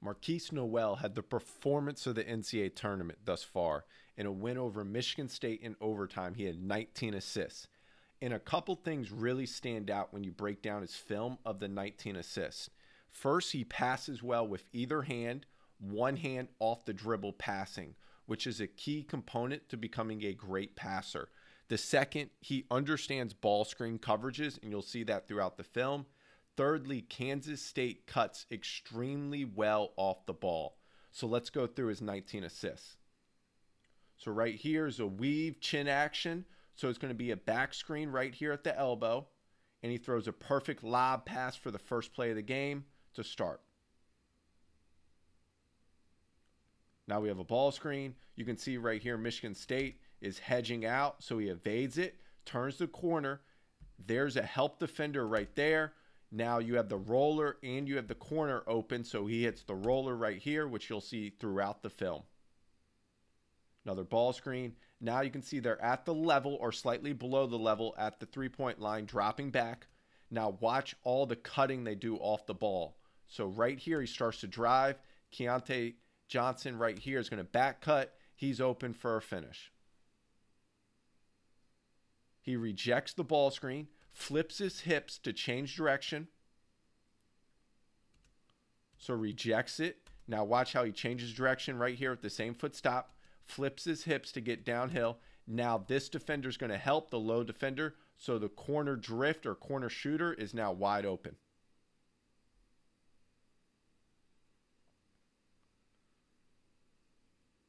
Markquis Nowell had the performance of the NCAA tournament thus far. In a win over Michigan State in overtime, he had 19 assists. And a couple things really stand out when you break down his film of the 19 assists. First, he passes well with either hand, one hand off the dribble passing, which is a key component to becoming a great passer. The second, he understands ball screen coverages, and you'll see that throughout the film. Thirdly, Kansas State cuts extremely well off the ball. So let's go through his 19 assists. So right here is a weave chin action. So it's going to be a back screen right here at the elbow. And he throws a perfect lob pass for the first play of the game to start. Now we have a ball screen. You can see right here Michigan State is hedging out. So he evades it, turns the corner. There's a help defender right there. Now you have the roller and you have the corner open, so he hits the roller right here, which you'll see throughout the film. Another ball screen. Now you can see they're at the level or slightly below the level at the three-point line, dropping back. Now watch all the cutting they do off the ball. So right here he starts to drive. Keontae Johnson right here is going to back cut. He's open for a finish. He rejects the ball screen, flips his hips to change direction. So rejects it. Now watch how he changes direction right here at the same foot stop. Flips his hips to get downhill. Now this defender is going to help the low defender. So the corner drift or corner shooter is now wide open.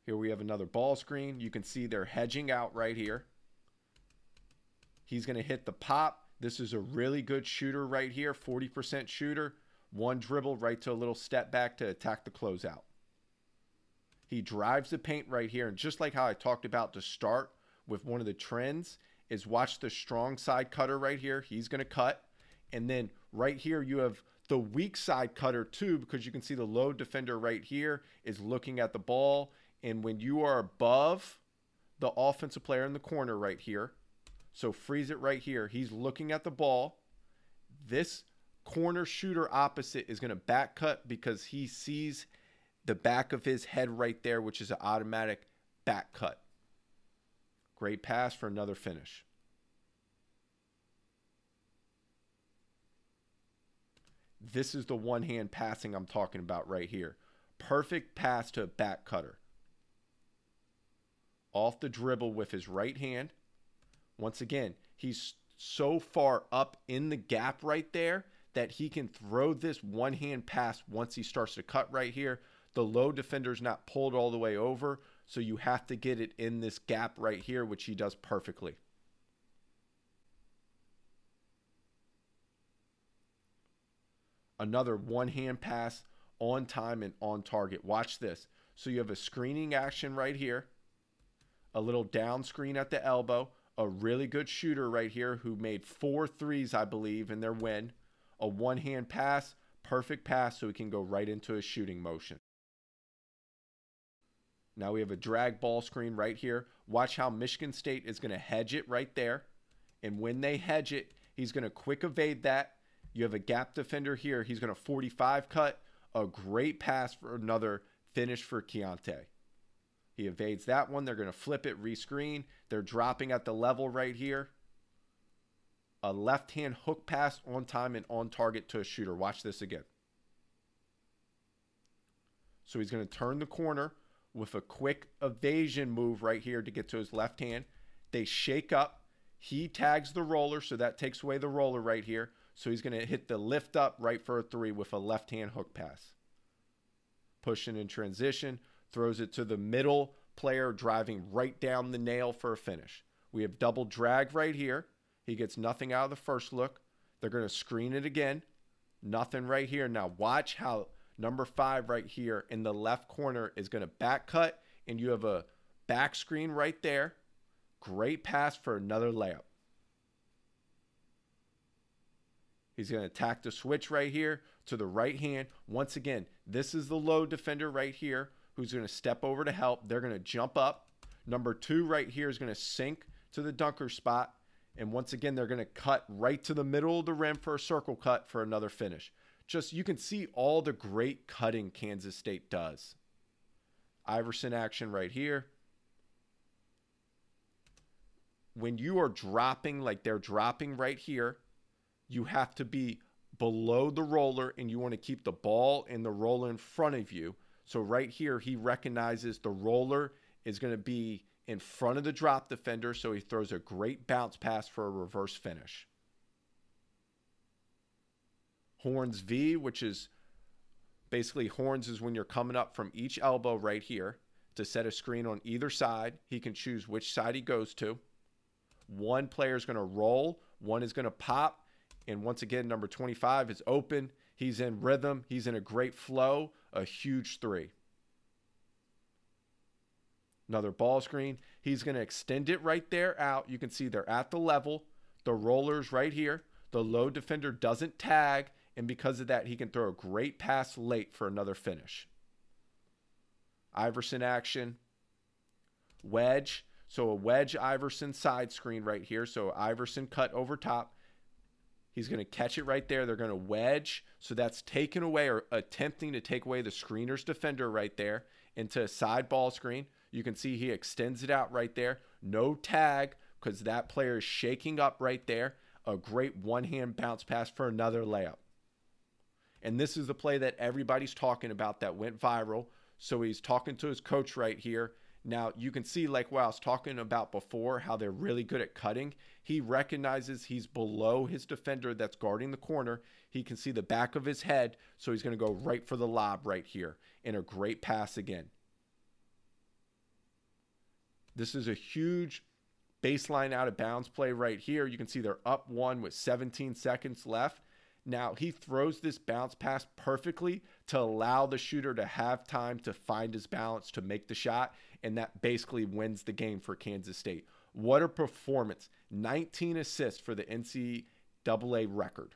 Here we have another ball screen. You can see they're hedging out right here. He's going to hit the pop. This is a really good shooter right here, 40% shooter. One dribble right to a little step back to attack the closeout. He drives the paint right here. And just like how I talked about to start with one of the trends is watch the strong side cutter right here. He's going to cut. And then right here you have the weak side cutter too, because you can see the low defender right here is looking at the ball. And when you are above the offensive player in the corner right here, so freeze it right here. He's looking at the ball. This corner shooter opposite is going to back cut because he sees the back of his head right there, which is an automatic back cut. Great pass for another finish. This is the one-hand passing I'm talking about right here. Perfect pass to a back cutter. Off the dribble with his right hand. Once again, he's so far up in the gap right there that he can throw this one-hand pass once he starts to cut right here. The low defender's not pulled all the way over, so you have to get it in this gap right here, which he does perfectly. Another one-hand pass on time and on target. Watch this. So you have a screening action right here, a little down screen at the elbow, a really good shooter right here who made 4 threes, I believe, in their win. A one-hand pass, perfect pass, so he can go right into his shooting motion. Now we have a drag ball screen right here. Watch how Michigan State is going to hedge it right there. And when they hedge it, he's going to quick evade that. You have a gap defender here. He's going to 45 cut. A great pass for another finish for Keontae. He evades that one. They're going to flip it, rescreen. They're dropping at the level right here. A left-hand hook pass on time and on target to a shooter. Watch this again. So he's going to turn the corner with a quick evasion move right here to get to his left hand. They shake up. He tags the roller, so that takes away the roller right here. So he's going to hit the lift up right for a 3 with a left-hand hook pass. Pushing in transition. Throws it to the middle player, driving right down the nail for a finish. We have double drag right here. He gets nothing out of the first look. They're going to screen it again. Nothing right here. Now watch how number 5 right here in the left corner is going to back cut, and you have a back screen right there. Great pass for another layup. He's going to attack the switch right here to the right hand. Once again, this is the low defender right here who's going to step over to help. They're going to jump up. Number 2 right here is going to sink to the dunker spot. And once again, they're going to cut right to the middle of the rim for a circle cut for another finish. Just you can see all the great cutting Kansas State does. Iverson action right here. When you are dropping like they're dropping right here, you have to be below the roller and you want to keep the ball and the roller in front of you. So right here, he recognizes the roller is going to be in front of the drop defender, so he throws a great bounce pass for a reverse finish. Horns V, which is basically horns is when you're coming up from each elbow right here to set a screen on either side. He can choose which side he goes to. One player is going to roll, one is going to pop, and once again, number 25 is open. He's in rhythm. He's in a great flow, a huge three. Another ball screen. He's going to extend it right there out. You can see they're at the level. The roller's right here. The low defender doesn't tag, and because of that, he can throw a great pass late for another finish. Iverson action. Wedge. So a wedge Iverson side screen right here. So Iverson cut over top. He's going to catch it right there. They're going to wedge. So that's taken away or attempting to take away the screener's defender right there into a side ball screen. You can see he extends it out right there. No tag because that player is shaking up right there. A great one-hand bounce pass for another layup. And this is the play that everybody's talking about that went viral. So he's talking to his coach right here. Now, you can see, like what I was talking about before, how they're really good at cutting. He recognizes he's below his defender that's guarding the corner. He can see the back of his head, so he's going to go right for the lob right here. And a great pass again. This is a huge baseline out of bounds play right here. You can see they're up one with 17 seconds left. Now, he throws this bounce pass perfectly to allow the shooter to have time to find his balance to make the shot, and that basically wins the game for Kansas State. What a performance. 19 assists for the NCAA record.